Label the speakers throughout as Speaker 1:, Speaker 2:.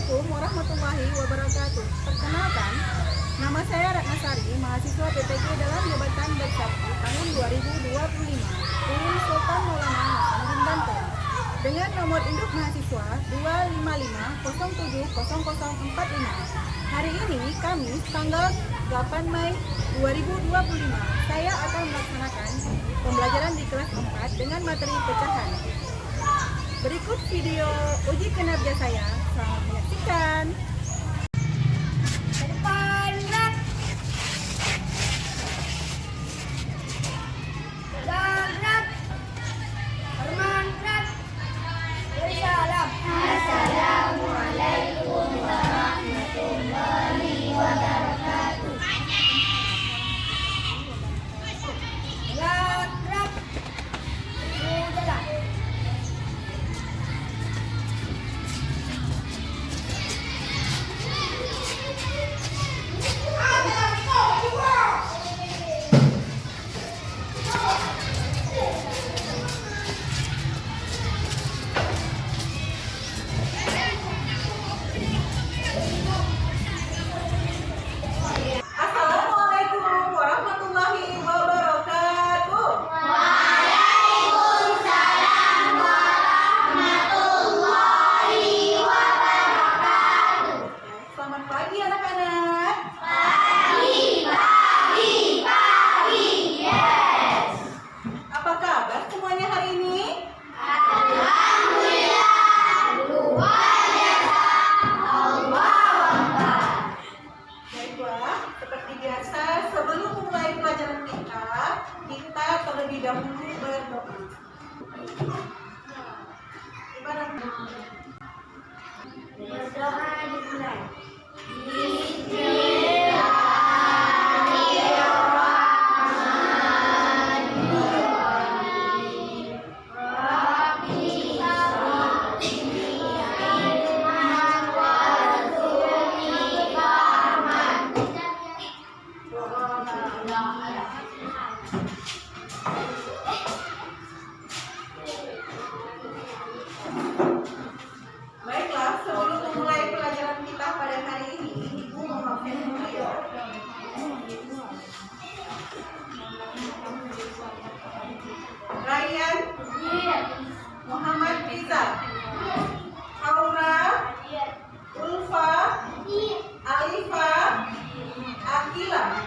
Speaker 1: Assalamualaikum warahmatullahi wabarakatuh. Perkenalkan, nama saya Ratna Sari, mahasiswa PPG dalam jabatan Bersatu tahun 2025, Uin Sultan Maulana Hasanuddin Banten. Dengan nomor induk mahasiswa 255070045. Hari ini Kamis tanggal 8 Mei 2025, saya akan melaksanakan pembelajaran di kelas 4 dengan materi pecahan. Berikut video uji kinerja saya. Selamat menyaksikan.
Speaker 2: Assalamualaikum warahmatullahi wabarakatuh.
Speaker 1: Terlebih dahulu berdoa.
Speaker 2: Berdoa dimulai.
Speaker 1: Baiklah, sebelum memulai pelajaran kita pada hari ini, Ibu memaafkan dulu ya. Ryan Muhammad Riza, Aura, Ulfa, Alifa, Akila.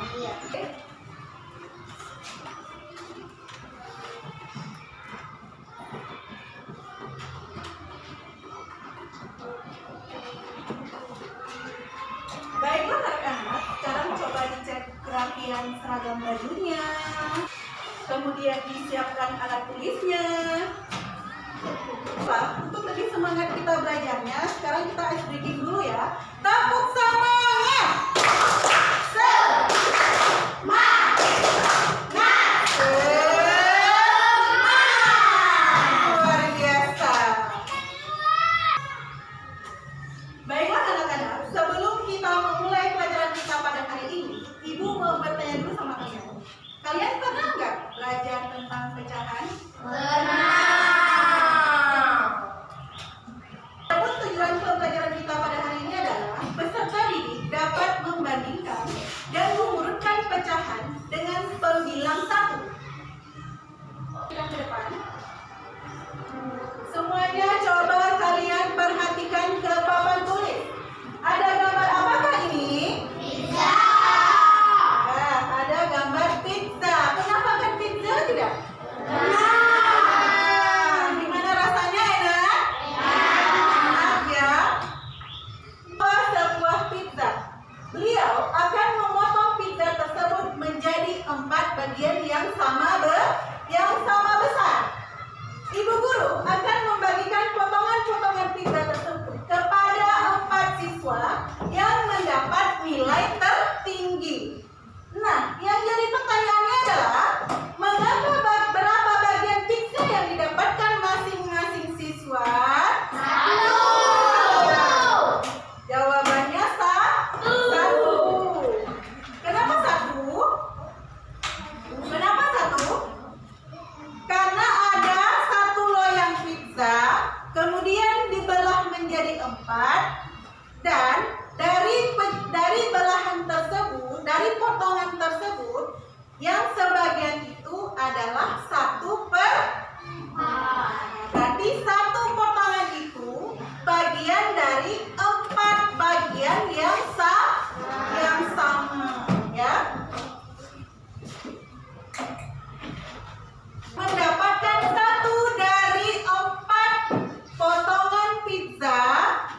Speaker 1: Baiklah anak-anak, sekarang coba dicek kerapian seragam bajunya. Kemudian disiapkan alat tulisnya. Untuk lebih semangat kita belajarnya, sekarang kita ice breaking dulu ya. Tepuk semangat! Luar biasa. Baiklah anak-anak, sebelum kita memulai pelajaran kita pada hari ini, Ibu mau bertanya dulu sama kalian. Kalian pernah nggak belajar tentang pecahan? Namun tujuan pembelajaran kita pada hari ini adalah peserta didik dapat membandingkan dan mengurutkan pecahan dengan pembilang 1. Kita ke depan. Semuanya coba kalian perhatikan ke papan tulis. Ada gambar apakah ini? Pizza. Nah, ada gambar pizza. Pernah makan pizza tidak? Nah, gimana rasanya, enak? Enak ya. Sebuah pizza. Beliau akan memotong pizza tersebut menjadi 4 bagian yang sama besar. Ibu guru akan membagikan potongan-potongan pizza tersebut kepada 4 siswa yang mendapat nilai tertinggi. Nah, yang jadi pertanyaannya adalah mengapa berapa bagian pizza yang didapatkan masing-masing siswa? 1. Jawabannya 1. Kenapa 1? Kenapa 1? Karena ada 1 loyang pizza, kemudian dibelah menjadi 4, Dan dari belahan tersebut, dari potongan tersebut, yang sebagian itu adalah 1/4. Berarti 1 potongan itu bagian dari 4 bagian yang sama, ya. Mendapatkan 1 dari 4 potongan pizza.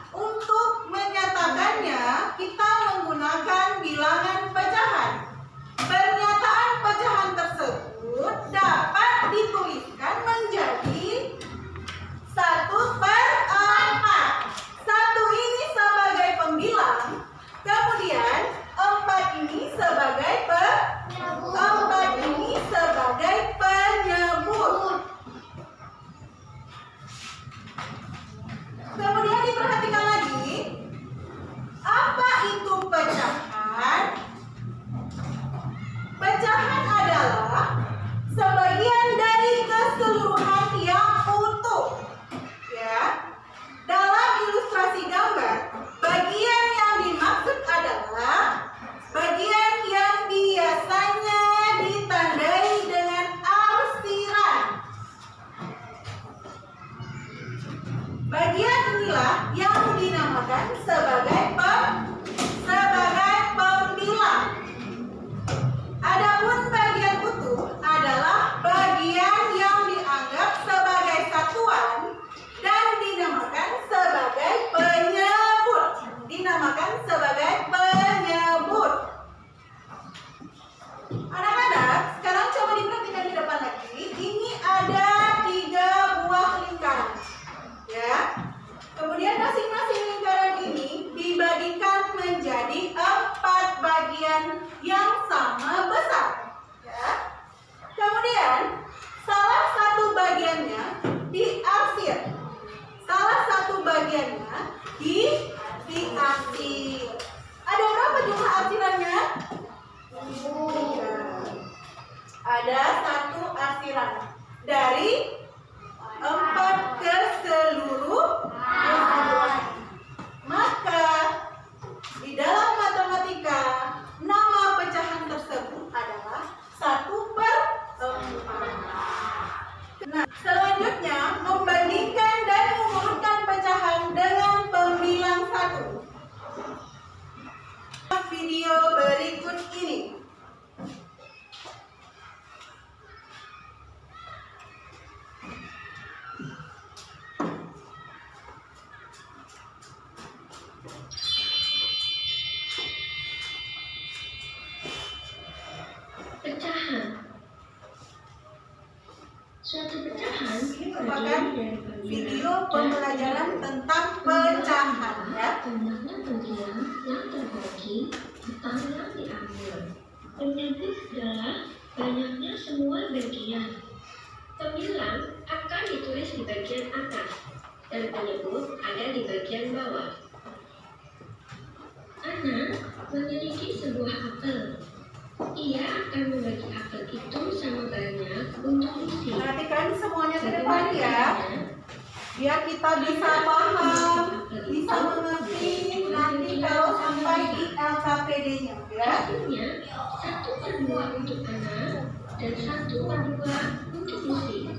Speaker 1: Untuk menyatakannya, kita menggunakan bilangan pecahan. Pernyataan pecahan tersebut dapat dituliskan menjadi 1/4. 1 ini sebagai pembilang, kemudian 4 ini sebagai penyebut. Kemudian diperhatikan lagi, apa itu pecahan? Pecahan adalah sebagian dari keseluruhan yang utuh. Ya. Dalam ilustrasi gambar, bagian yang dimaksud adalah bagian yang biasanya ditandai dengan arsiran. Bagian inilah yang dinamakan sebagai pembilang. Adapun bagian utuh adalah bagian yang dianggap sebagai satuan dan dinamakan sebagai penyebut. Anak-anak, sekarang coba diperhatikan di depan lagi. Ini ada 3 buah lingkaran. Ya. Kemudian masing-masing lingkaran ini dibagikan menjadi 4 bagian yang sama besar. Ya. Kemudian salah satu bagiannya diarsir. Diarsir. Ada berapa jumlah arsirannya? Ada 1 arsiran dari 4 keseluruhan. Maka di dalam matematika nama pecahan tersebut adalah 1/4. Nah, selanjutnya membandingkan dan mengurutkan pecahan dengan pembilang 1. Video berikut ini.
Speaker 3: Pecahan. Suatu pecahan
Speaker 1: Ini merupakan video pembelajaran tentang pecahan, ya.
Speaker 3: jumlahnya pembilang yang terbagi atau yang diambil. Penyebut adalah banyaknya semua bagian. Pembilang akan ditulis di bagian atas dan penyebut ada di bagian bawah. Anak memiliki sebuah apel. Ia akan membagi apel itu sama banyak untuk isi.
Speaker 1: Perhatikan semuanya ke depan, ya. Biar kita bisa paham, bisa mengerti nanti kalau sampai di LKPD-nya, ya.
Speaker 3: Hasilnya 1/2 untuk anak dan 1/2 untuk Lucy.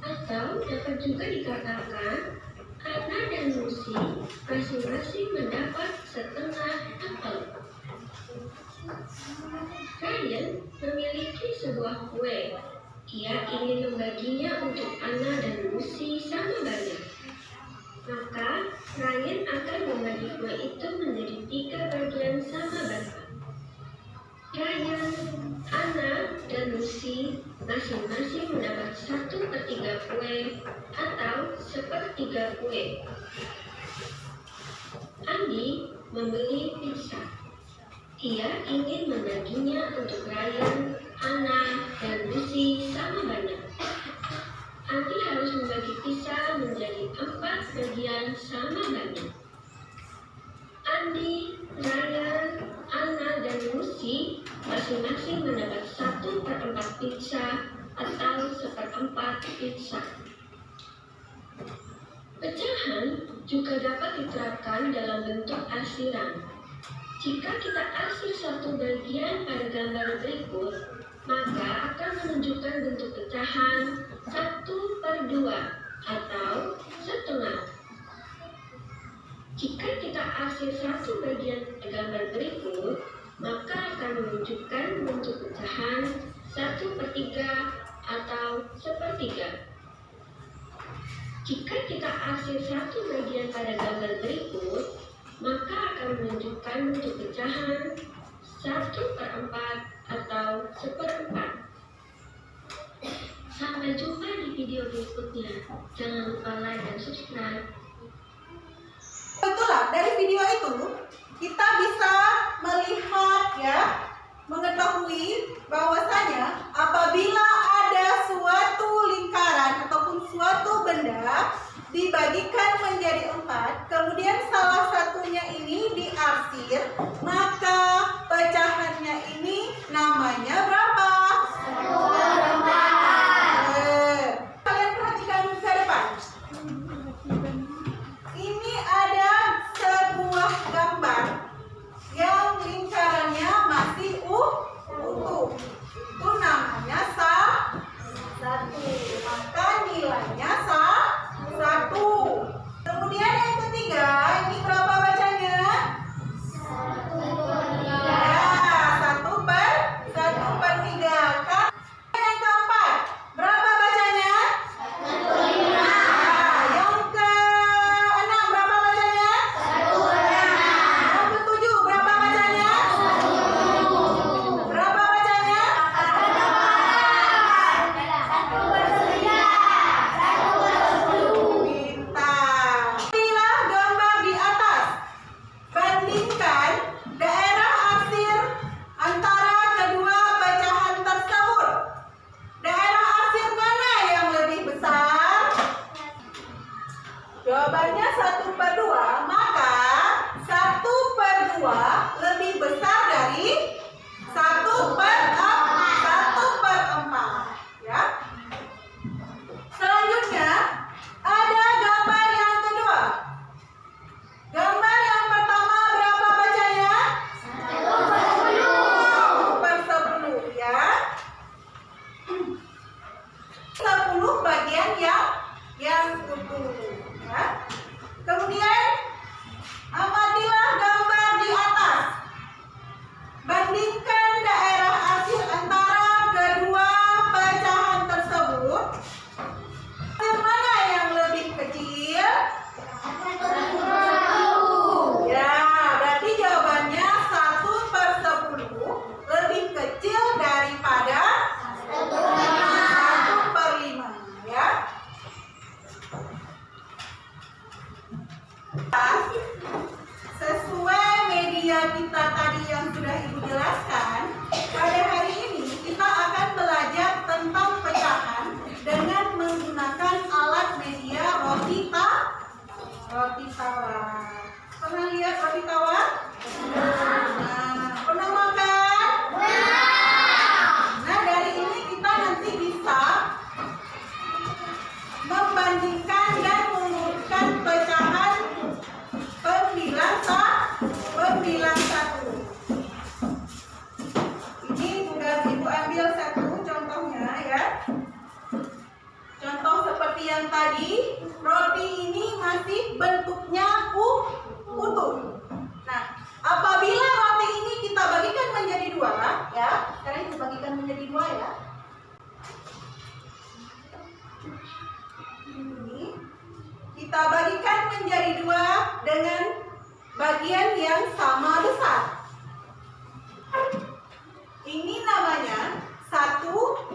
Speaker 3: Atau dapat juga dikatakan Ana dan Lucy masing-masing mendapat setengah apel. Ryan memiliki sebuah kue. Ia ingin membaginya untuk Ana dan Lucy sama banyak. Maka Ryan akan membagi kue itu menjadi 3 bagian sama banyak. Ryan, Ana, dan Lucy masing-masing mendapat 1/3 kue atau 1/3 kue. Andi membeli pizza. Ia ingin membaginya untuk Ryan, Ana, dan Lucy sama banyak. Andi harus membagi pizza menjadi 4 bagian sama banyak. Andi, Ryan, Ana, dan Lucy masing-masing mendapat 1/4 pizza atau 1/4 pizza. Pecahan juga dapat diterapkan dalam bentuk arsiran. Jika kita arsir satu bagian pada gambar berikut, maka akan menunjukkan bentuk pecahan 1/2 atau setengah. Jika kita arsir satu bagian gambar berikut, maka akan menunjukkan bentuk pecahan 1/3 atau sepertiga. Jika kita arsir satu bagian pada gambar berikut, maka akan menunjukkan bentuk pecahan 1/4 atau seperempat. Sampai jumpa di video berikutnya. Jangan lupa like dan subscribe.
Speaker 1: Itulah, dari video itu kita bisa melihat ya, mengetahui bahwasanya apabila ada suatu lingkaran ataupun suatu benda dibagikan menjadi 4, kemudian salah satunya ini diarsir, maka pecahannya ini namanya berapa? 1/4. Kalian perhatikan ke depan. Ini ada sebuah gambar yang lingkarannya masih utuh. Itu namanya 1. Maka nilainya 1. Kemudian yang ketiga, ini berapa bacanya?
Speaker 2: 1/3.
Speaker 1: Ya, 1/3 kan? Yang keempat, berapa bacanya?
Speaker 2: 1/5.
Speaker 1: Nah, yang keenam berapa bacanya?
Speaker 2: 1/6.
Speaker 1: Yang ketujuh berapa bacanya?
Speaker 2: 1/7.
Speaker 1: Berapa bacanya?
Speaker 2: 1/3.
Speaker 1: Pintar. Inilah gambar di atas. Bandingkan daerah arsir antara kedua pecahan tersebut. Daerah arsir mana yang lebih besar? Jawabannya 1/2, maka 1/2 lebih besar dari 1/4. Ya. Selanjutnya ada gambar yang kedua. Gambar yang pertama berapa bacanya? 1/10 ya. 10 bagian yang utuh ya. Kemudian amatilah gambar di atas. Bandingkan daerah arsir antara kedua pecahan tersebut. Yang mana yang lebih kecil?
Speaker 2: 1/10.
Speaker 1: Ya, berarti jawabannya 1/10 lebih kecil daripada 1/5 ya. Sesuai media kita tadi yang sudah Ibu jelaskan, pada hari ini kita akan belajar tentang pecahan dengan menggunakan alat media roti tawar. Pernah lihat roti tawar? Nah, pernah makan? Nah, dari ini kita nanti bisa membandingkan dan mengurutkan pecahan pembilang 1. Ini sudah Ibu ambil satu contohnya ya. Contoh seperti yang tadi, roti ini masih bentuknya utuh. Nah, apabila roti ini kita bagikan menjadi 2 ya, sekarang kita bagikan menjadi 2 ya. Ini kita bagikan menjadi 2 dengan bagian yang sama besar. Ini namanya 1/2.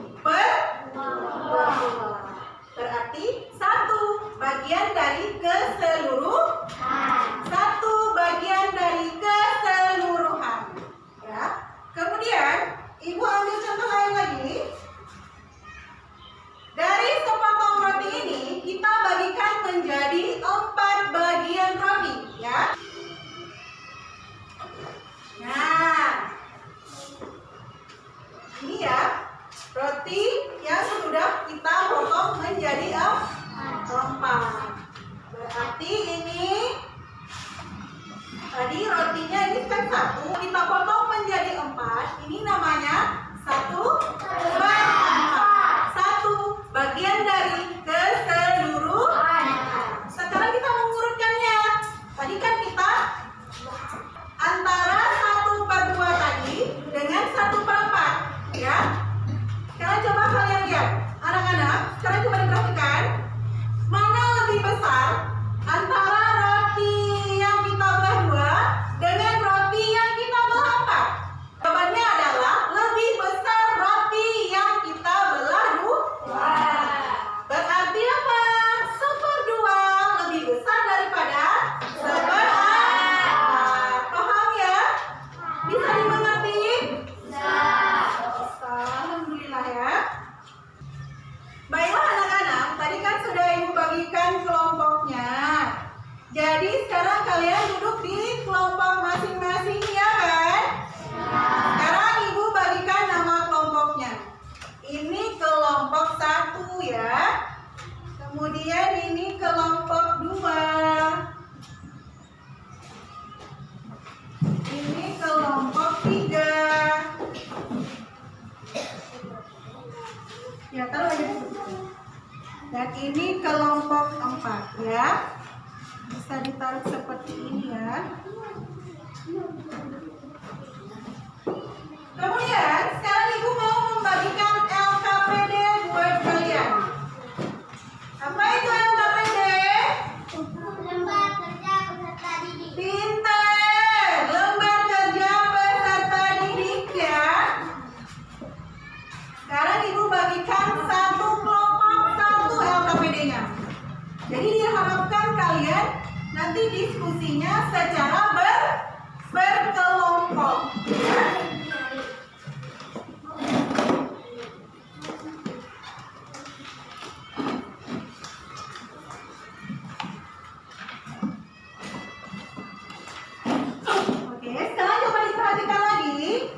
Speaker 1: Berarti 1 bagian dari keseluruhan. 1 bagian dari keseluruhan. Ya. Kemudian Ibu ambil contoh lain lagi. Dari sepotong roti ini kita bagikan menjadi 4 bagian roti, ya. Nah, ini ya roti yang sudah kita potong menjadi 4. Berarti ini Tadi rotinya ini kan 1, kita potong menjadi 4. Ini namanya 1/4. 1 bagian dari keseluruhan. Sekarang kita mengurutkannya. Tadi kan kita antara 1/2 tadi dengan 1/4, ya. Sekarang coba kalian lihat, anak-anak. Sekarang coba diperhatikan, mana lebih besar antara roti yang kita belah 2 dengan roti yang kita belah 4? Jawabannya adalah lebih besar roti yang kita belah 2. Berarti apa? 1/2 lebih besar daripada 1/4. Paham ya? Bisa dimengerti? Alhamdulillah ya. Baiklah anak-anak, tadi kan sudah ibu bagikan kelompoknya. Jadi sekarang kalian duduk di kelompok masing-masing ya kan? Sekarang ibu bagikan nama kelompoknya. Ini kelompok 1 ya. Kemudian ini kelompok 2. Ini kelompok 3. Ya, taruh aja dulu. Dan ini kelompok 4 ya. Bisa ditaruh seperti ini ya. Kemudian sekarang ibu mau membagikan LKPD buat kalian. Apa itu LKPD?
Speaker 2: Lembar kerja peserta didik.
Speaker 1: Pintar, lembar kerja peserta didik ya. Sekarang ibu bagikan satu kelompok 1 LKPD-nya. Jadi diharapkan kalian nanti diskusinya secara berkelompok. Oke, sekarang coba diperhatikan lagi.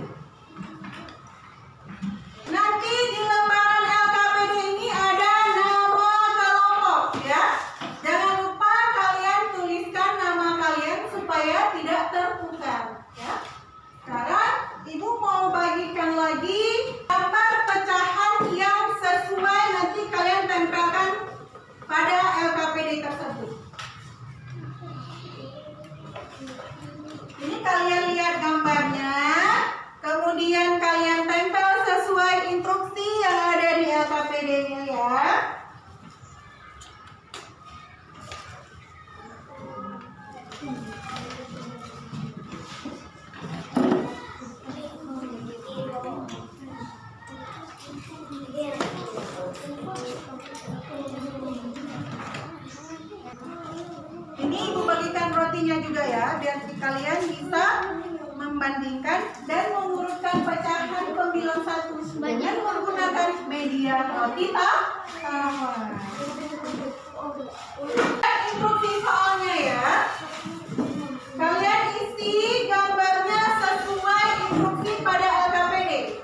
Speaker 1: Nanti di lembaran LKPD ini ada nama kelompok ya. Jangan lupa kalian tuliskan nama kalian supaya tidak tertukar ya. Sekarang ibu mau bagikan lagi gambar pecahan yang sesuai, nanti kalian tempelkan pada LKPD tersebut. Ini kalian lihat gambarnya, kemudian kalian tempel sesuai instruksi yang ada di LKPD-nya ya. Ini ibu bagikan rotinya juga ya, biar kalian bisa membandingkan dan mengurutkan pecahan pembilang 1 dengan menggunakan media roti tawar. Instruksi soalnya ya, kalian isi gambarnya sesuai instruksi pada LKPD.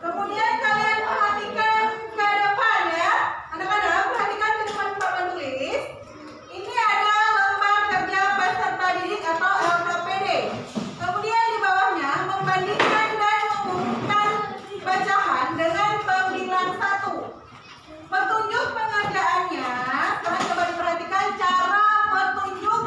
Speaker 1: Kemudian kalian perhatikan ke depan ya, anak-anak perhatikan ke depan papan tulis. Ini ada lembar kerja peserta didik atau LKPD. Kemudian di bawahnya membandingkan dan mengurutkan pecahan dengan pembilang 1. Petunjuk pengerjaannya, sekarang coba diperhatikan cara petunjuk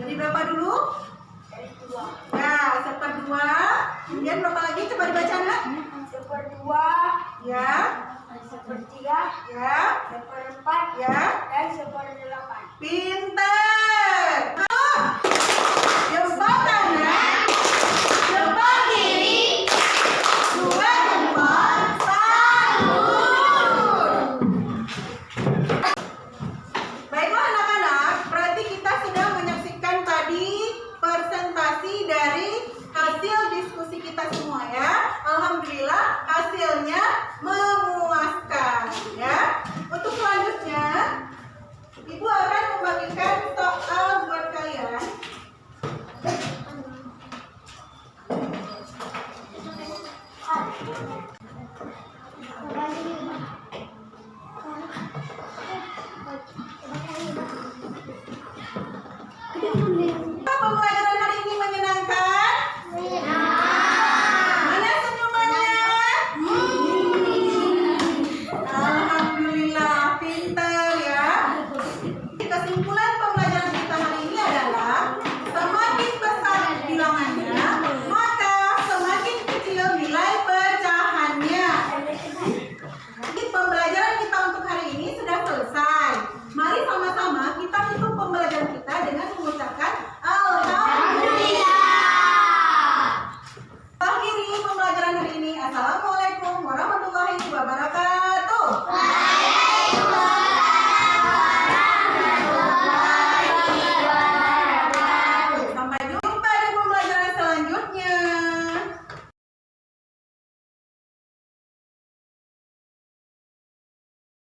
Speaker 1: Jadi berapa dulu?
Speaker 2: Dari 2.
Speaker 1: Ya, 1/2. Kemudian berapa lagi? Coba dibaca, Nak.
Speaker 2: 1/2,
Speaker 1: Ya,
Speaker 2: 1/3,
Speaker 1: ya,
Speaker 2: 1/4,
Speaker 1: ya.
Speaker 2: dan 1/8.
Speaker 1: Pinter. Jempol kanan, jempol kiri, 2 jempol, salur. Baiklah anak-anak, berarti kita sudah menyaksikan tadi presentasi dari hasil diskusi kita semua ya. Alhamdulillah hasilnya memuaskan ya. Untuk selanjutnya Ibu akan membagikan soal buat kalian. Pembelajaran hari ini menyenangkan? Mana senyumannya? Alhamdulillah, pintar ya. Kesimpulan